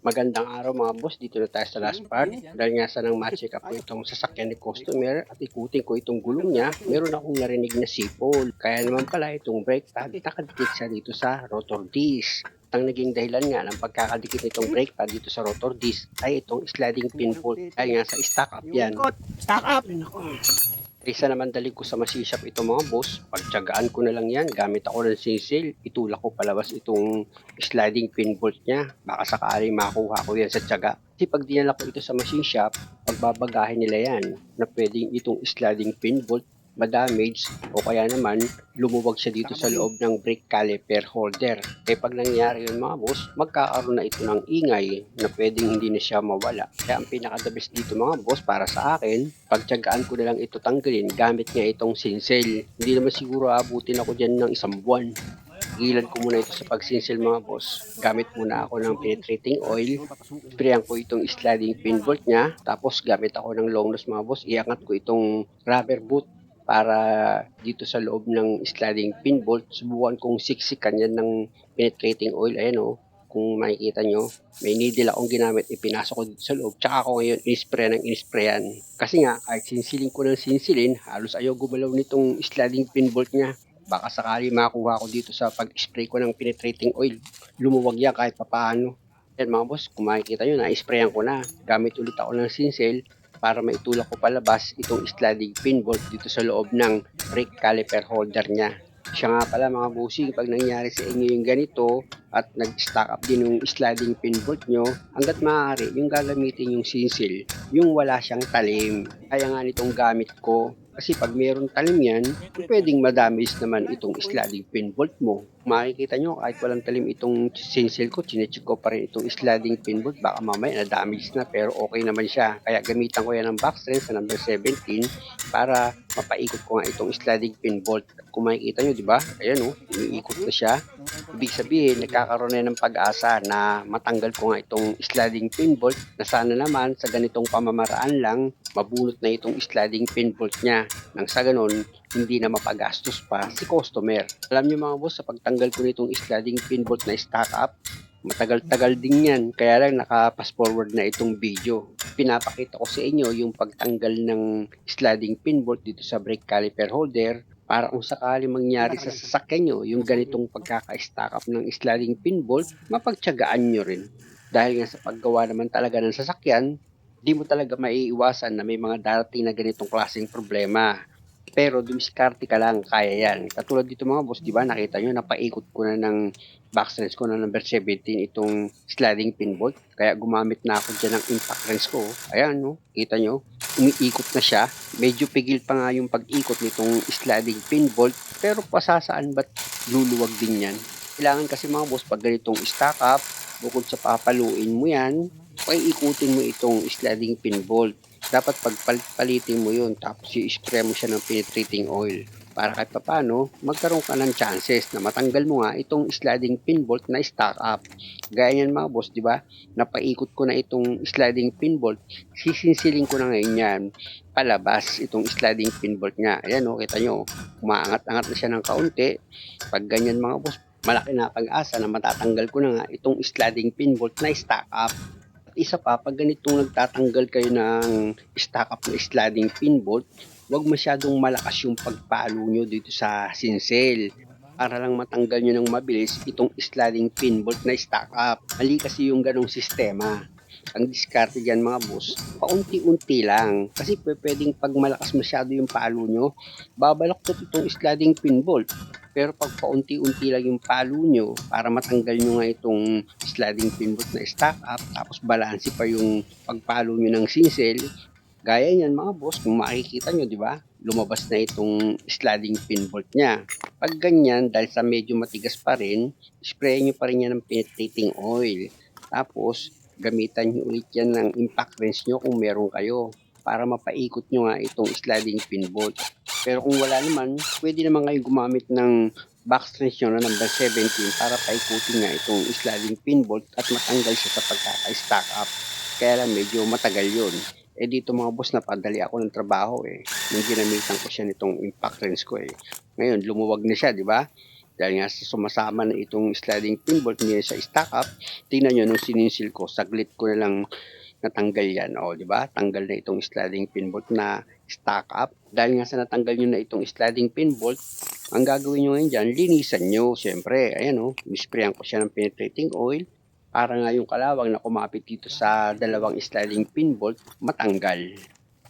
Magandang araw mga boss, dito na tayo sa last part. Dahil nga sa nang ma-check up ko itong sasakyan ni customer at ikutin ko itong gulong niya, meron akong narinig na sipol. Kaya naman pala itong brake pad nakadikit siya dito sa rotor disc. Ang naging dahilan nga ng pagkakadikit nitong brake pad dito sa rotor disc ay itong sliding pin bolt. Dahil nga sa stock up yan. Stock up! Isa naman dali ko sa masishop ito mga boss, pagtsagaan ko na lang yan gamit ako ng sisil, itulak ko palabas itong sliding pin bolt niya, baka sakali makuha ko yan sa tsaga. Kasi pag dinala ko ito sa machine shop, pagbabagahin nila yan na pwedeng itong sliding pin bolt ma-damage o kaya naman lumuwag siya dito sa loob ng brake caliper holder. Kaya pag nangyari yun mga boss, magkakaroon na ito ng ingay na pwedeng hindi na siya mawala. Kaya ang pinaka-the best dito mga boss para sa akin, pagtyagaan ko na lang ito tanggalin gamit nga itong sinsel. Hindi naman siguro abutin ako dyan ng isang buwan. Gilan ko muna ito sa pagsinsil mga boss. Gamit muna ako ng penetrating oil. Sprayan ko itong sliding pin bolt niya. Tapos gamit ako ng long nose mga boss. Iangat ko itong rubber boot para dito sa loob ng sliding pin bolt. Subukan kong siksikan yan ng penetrating oil. Ayan o. Kung makikita nyo, may needle akong ginamit. Ipinasok ko dito sa loob. Tsaka ako ngayon in-sprayan. Kasi nga, kahit sinsilin ko ng sinsilin, halos ayaw gumalaw nitong sliding pin bolt niya. Baka sakali makuha ko dito sa pag-spray ko ng penetrating oil. Lumuwag yan kahit papaano. Yan mga boss, kung makikita nyo, na-sprayan ko na. Gamit ulit ako ng sinsel para maitulak ko palabas itong sliding pin bolt dito sa loob ng brake caliper holder niya. Siya nga pala mga bossing, pag nangyari sa inyo yung ganito at nag-stack up din yung sliding pin bolt nyo, hanggat maaari yung gagamitin yung sinsel, yung wala siyang talim. Kaya nga nitong gamit ko. Kasi pag mayroong talim yan, pwedeng madamage naman itong sliding pin bolt mo. Makikita nyo, kahit walang talim itong sinsel ko, chinecheck ko pa rin itong sliding pin bolt. Baka mamaya na-damage na, pero okay naman siya. Kaya gamitan ko yan ng box wrench sa number 17 para mapaikot ko nga itong sliding pin bolt. Kung makikita nyo, di ba? Ayan o, umiikot na siya. Ibig sabihin, nagkakaroon na ng pag-asa na matanggal ko nga itong sliding pin bolt na sana naman sa ganitong pamamaraan lang, mabunot na itong sliding pin bolt niya. Nang sa ganon, hindi na mapagastos pa si customer. Alam niyo mga boss, sa pagtanggal ko nitong sliding pin bolt na stack up, matagal-tagal din yan. Kaya lang naka-fast forward na itong video. Pinapakita ko sa inyo yung pagtanggal ng sliding pin bolt dito sa brake caliper holder para kung sakali mangyari sa sasakyan nyo yung ganitong pagkaka-stack up ng sliding pin bolt, mapagtyagaan nyo rin. Dahil nga sa paggawa naman talaga ng sasakyan, di mo talaga maiiwasan na may mga darating na ganitong klaseng problema. Pero dumiskarte ka lang, kaya yan. Katulad dito mga boss, di ba nakita nyo, napaikot ko na ng box wrench ko na number 17 itong sliding pin bolt. Kaya gumamit na ako dyan ng impact wrench ko. Ayan, no? Kita nyo, umiikot na siya. Medyo pigil pa nga yung pag-ikot nitong sliding pin bolt. Pero pasasaan ba't luluwag din yan? Kailangan kasi mga boss, pag ganitong stack up, bukod sa papaluin mo yan, ikutin mo itong sliding pin bolt. Dapat pagpalitin mo yun, tapos i-spray mo siya ng penetrating oil. Para kahit papano, magkaroon ka ng chances na matanggal mo nga itong sliding pin bolt na stack up. Gaya yan mga boss, di ba? Napaikot ko na itong sliding pin bolt. Sisinsilin ko na ngayon yan. Palabas itong sliding pin bolt niya. Ayan o, kita nyo. Umaangat-angat na siya ng kaunti. Pag ganyan mga boss, malaki na pag-asa na matatanggal ko na nga itong sliding pin bolt na stack up. Isa pa, pag ganitong nagtatanggal kayo ng stack up na sliding pin bolt, huwag masyadong malakas yung pagpalo nyo dito sa sinsel para lang matanggal nyo ng mabilis itong sliding pin bolt na stack up. Mali kasi yung ganong sistema. Ang diskarte dyan mga boss, paunti-unti lang. Kasi pwedeng pag malakas masyado yung palo nyo, babalaktot itong sliding pin bolt. Pero pag paunti-unti lang yung palo nyo, para matanggal nyo nga itong sliding pin bolt na stack up, tapos balanse pa yung pagpalo nyo ng sinsel, gaya niyan mga boss, kung makikita nyo, di ba? Lumabas na itong sliding pin bolt niya. Pag ganyan, dahil sa medyo matigas pa rin, spray nyo pa rin yan ng penetrating oil. Tapos, gamitan nyo ulit yan ng impact wrench nyo kung meron kayo para mapaikot nyo nga itong sliding pin bolt. Pero kung wala naman, pwede naman kayo gumamit ng box wrench nyo na number 17 para paikutin nga itong sliding pin bolt at matanggal siya sa pagkaka-stack up. Kaya lang medyo matagal yun. Dito mga boss, napadali ako ng trabaho nung ginamitan ko siya nitong impact wrench ko Ngayon, lumuwag na siya, di ba? Dahil nga sa sumasama na itong sliding pin bolt niya sa stock up, tingnan nyo nung sininsil ko, saglit ko na lang natanggal yan. O, di ba? Tanggal na itong sliding pin bolt na stock up. Dahil nga sa natanggal nyo na itong sliding pin bolt, ang gagawin nyo ngayon dyan, linisan nyo. Siyempre, ayan o, nisprayan ko siya ng penetrating oil para nga yung kalawang na kumapit dito sa dalawang sliding pin bolt matanggal.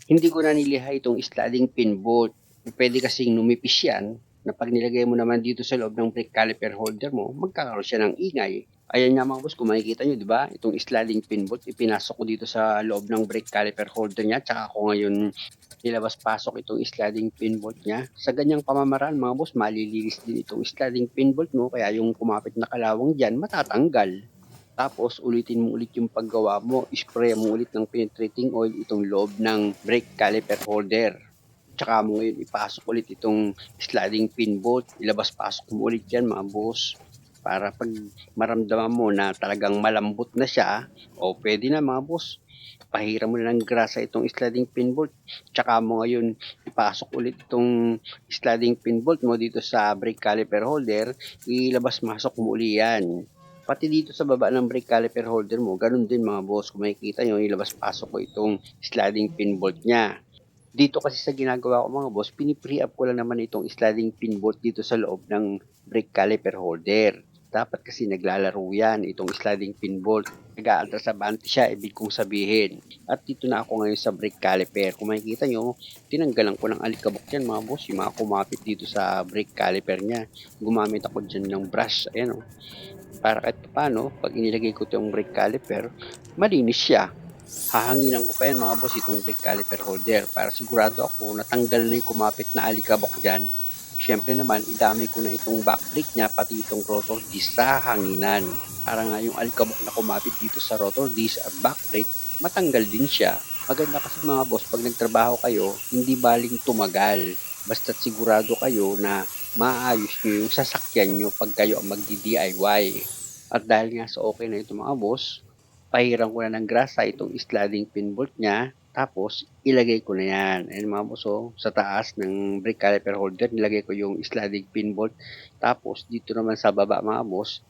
Hindi ko na nilihay itong sliding pin bolt. Pwede kasing numipis yan na pag nilagay mo naman dito sa loob ng brake caliper holder mo, magkakaroon siya ng ingay. Ayan nga mga boss, kung makikita nyo, di ba? Itong sliding pin bolt, ipinasok ko dito sa loob ng brake caliper holder niya. Tsaka ako ngayon nilabas-pasok itong sliding pin bolt niya. Sa ganyang pamamaraan mga boss, malilinis din itong sliding pin bolt mo. Kaya yung kumapit na kalawang dyan, matatanggal. Tapos ulitin mo ulit yung paggawa mo. Spray mo ulit ng penetrating oil itong loob ng brake caliper holder. Tsaka mo ngayon ipasok ulit itong sliding pin bolt. Ilabas-pasok mo ulit yan mga boss. Para pag maramdaman mo na talagang malambot na siya, o pwede na mga boss, pahiram mo na ng grasa itong sliding pin bolt. Tsaka mo ngayon ipasok ulit itong sliding pin bolt mo dito sa brake caliper holder. Ilabas-masok mo ulit yan. Pati dito sa baba ng brake caliper holder mo, ganun din mga boss. Kung makikita nyo, ilabas-pasok ko itong sliding pin bolt niya. Dito kasi sa ginagawa ko mga boss, pinipre-up ko lang naman itong sliding pin bolt dito sa loob ng brake caliper holder. Dapat kasi naglalaro yan, itong sliding pin bolt. Nag-aaltrasabante siya, ibig kong sabihin. At dito na ako ngayon sa brake caliper. Kung makikita nyo, tinanggalan ko ng alikabok yan mga boss, yung mga kumapit dito sa brake caliper niya. Gumamit ako dyan ng brush, ayan o. Para kahit paano, pag inilagay ko itong brake caliper, malinis siya. Hahanginan ko pa yan mga boss itong brake caliper holder para sigurado ako natanggal na yung kumapit na alikabok dyan. Siyempre naman, idamay ko na itong back brake niya pati itong rotor disc sa hanginan. Para nga yung alikabok na kumapit dito sa rotor disc at back brake, matanggal din siya. Maganda kasi mga boss, pag nagtrabaho kayo, hindi baling tumagal. Basta't sigurado kayo na maayos nyo yung sasakyan nyo pag kayo ang magdi-DIY. At dahil nga sa okay na ito mga boss, pahiram ko na ng grasa itong sliding pin bolt niya. Tapos, ilagay ko na yan. Ayan mga boss, sa taas ng brake caliper holder, nilagay ko yung sliding pin bolt. Tapos, dito naman sa baba mga boss,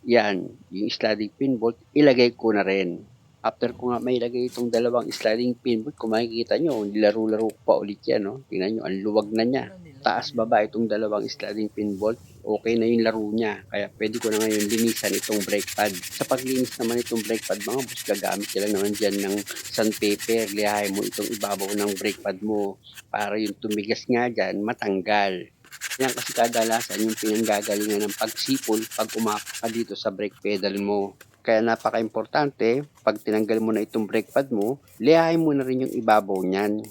yan, yung sliding pin bolt, ilagay ko na rin. After ko nga may ilagay itong dalawang sliding pin bolt, kung makikita nyo, nilaro-laro ko pa ulit yan. No? Tingnan nyo, ang luwag na niya. Taas baba itong dalawang sliding pin bolt, okay na yung laro niya. Kaya pwede ko na ngayon linisan itong brake pad. Sa paglinis naman itong brake pad mga boss, gagamit ka lang naman dyan ng sandpaper. Lihahin mo itong ibabaw ng brake pad mo para yung tumigas nga dyan matanggal. Yan kasi kadalasan yung pinanggagalingan ng pagsipol pag umapak ka dito sa brake pedal mo. Kaya napaka-importante, pag tinanggal mo na itong brake pad mo, lihahin mo na rin yung ibabaw niyan.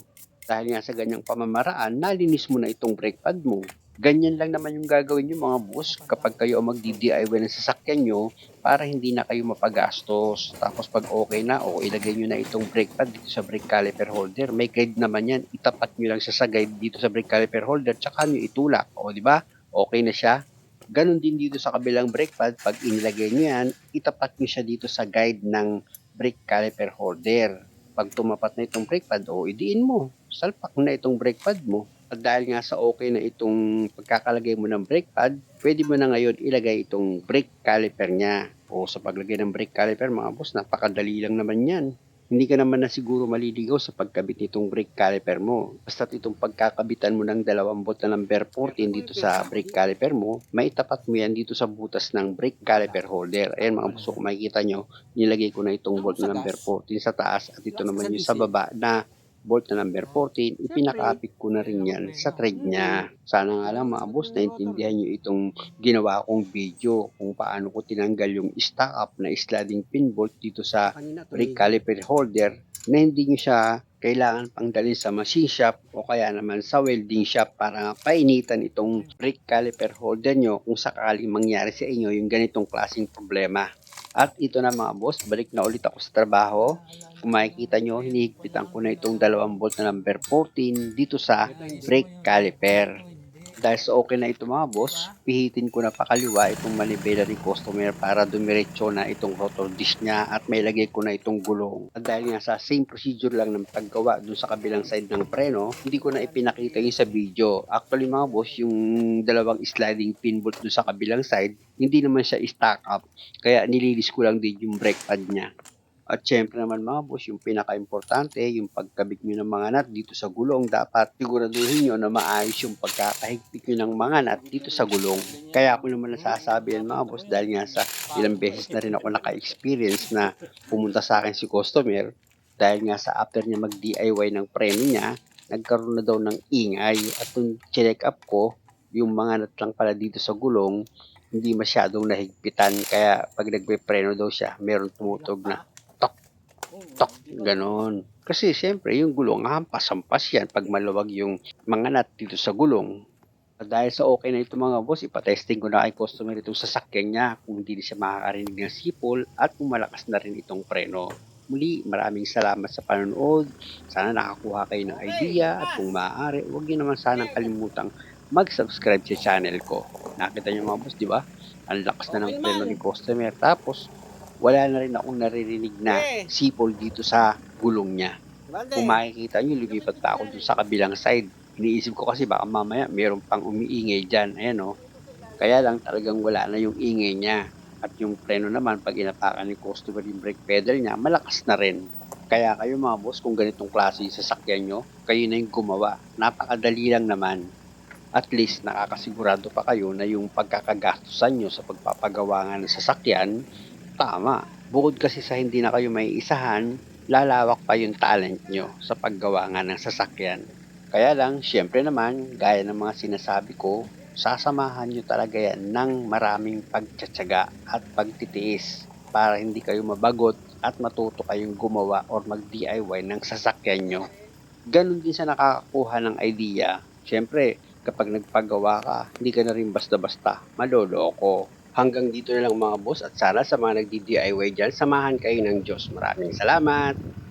Dahil nga sa ganyang pamamaraan, nalinis mo na itong brake pad mo. Ganyan lang naman yung gagawin nyo mga boss kapag kayo ang magdi-DIY ng sasakyan nyo para hindi na kayo mapagastos. Tapos pag okay na, ilagay nyo na itong brake pad dito sa brake caliper holder. May guide naman yan. Itapat nyo lang siya sa guide dito sa brake caliper holder tsaka nyo itulak. Di ba? Okay na siya. Ganon din dito sa kabilang brake pad. Pag inilagay nyo yan, itapat nyo siya dito sa guide ng brake caliper holder. Pag tumapat na itong brake pad, idiin mo. Salpak na itong brake pad mo. At dahil nga sa okay na itong pagkakalagay mo ng brake pad, pwede mo na ngayon ilagay itong brake caliper niya. Sa paglagay ng brake caliper mga boss, napakadali lang naman yan. Hindi ka naman na siguro maliligaw sa pagkabit nitong brake caliper mo. Basta itong pagkakabitan mo ng 2 bolt na number 14 dito sa brake caliper mo, maitapat mo yan dito sa butas ng brake caliper holder. Ayan mga boss, kung makikita nyo, nilagay ko na itong bolt na number 14 sa taas at ito naman yung sa baba na bolt na number 14, ipinakapit ko na rin yan sa thread niya. Sana nga lang mga boss, naintindihan nyo itong ginawa kong video kung paano ko tinanggal yung stock up na sliding pin bolt dito sa brake caliper holder na hindi nyo siya kailangan pang dalhin sa machine shop o kaya naman sa welding shop para painitan itong brake caliper holder nyo kung sakaling mangyari sa inyo yung ganitong klaseng problema. At ito na mga boss, balik na ulit ako sa trabaho. Kung makikita nyo, hinihigpitan ko na itong 2 bolt na number 14 dito sa brake caliper. Dahil sa okay na ito mga boss, pihitin ko na pakaliwa itong manibela ni customer para dumiretso na itong rotor dish niya at may lagay ko na itong gulong. At dahil nga sa same procedure lang ng paggawa dun sa kabilang side ng preno, hindi ko na ipinakita yun sa video. Actually mga boss, yung dalawang sliding pin bolt dun sa kabilang side, hindi naman siya stack up. Kaya nililis ko lang din yung brake pad niya. At syempre naman mga boss, yung pinaka-importante, yung pagkabit nyo ng mga nut dito sa gulong, dapat siguraduhin nyo na maayos yung pagkakahigpit nyo ng mga nut dito sa gulong. Kaya ako naman nasasabi yan mga boss dahil nga sa ilang beses na rin ako naka-experience na pumunta sa akin si customer dahil nga sa after niya mag-DIY ng preno niya, nagkaroon na daw ng ingay at nung check up ko, yung mga nut lang pala dito sa gulong, hindi masyadong nahigpitan kaya pag nagpe-preno daw siya, meron tumutog na tok, gano'n. Kasi siyempre yung gulong hampas-hampas yan pag maluwag yung mga nut dito sa gulong. At dahil sa okay na ito mga boss, ipatesting ko na kay customer itong sasakyan niya kung hindi siya makakarinig ng sipol at kung malakas na rin itong preno. Muli, maraming salamat sa panonood. Sana nakakuha kayo ng idea at kung maaari, huwag niyo naman sanang kalimutang mag-subscribe sa channel ko. Nakita niyo mga boss, di ba? Ang lakas na ng preno ni customer. Tapos, wala na rin akong naririnig na sipol dito sa gulong niya. Kung makikita nyo, lumipat pa ako dun sa kabilang side. Iniisip ko kasi baka mamaya meron pang umiingay dyan. Ayan o. Kaya lang talagang wala na yung ingay niya. At yung preno naman, pag inapakan ni customer yung brake pedal niya, malakas na rin. Kaya kayo mga boss, kung ganitong klase yung sasakyan nyo, kayo na yung gumawa. Napakadali lang naman. At least nakakasigurado pa kayo na yung pagkakagastusan nyo sa pagpapagawa nga ng sasakyan, tama. Bukod kasi sa hindi na kayo may isahan, lalawak pa yung talent nyo sa paggawa nga ng sasakyan. Kaya lang, syempre naman, gaya ng mga sinasabi ko, sasamahan nyo talaga yan ng maraming pagtsatsaga at pagtitiis para hindi kayo mabagot at matuto kayong gumawa or mag-DIY ng sasakyan nyo. Ganon din sa nakakakuha ng idea. Syempre, kapag nagpagawa ka, hindi ka na rin basta-basta maloloko. Hanggang dito na lang mga boss at sana sa mga nagdi-DIY dyan, samahan kayo ng Diyos. Maraming salamat!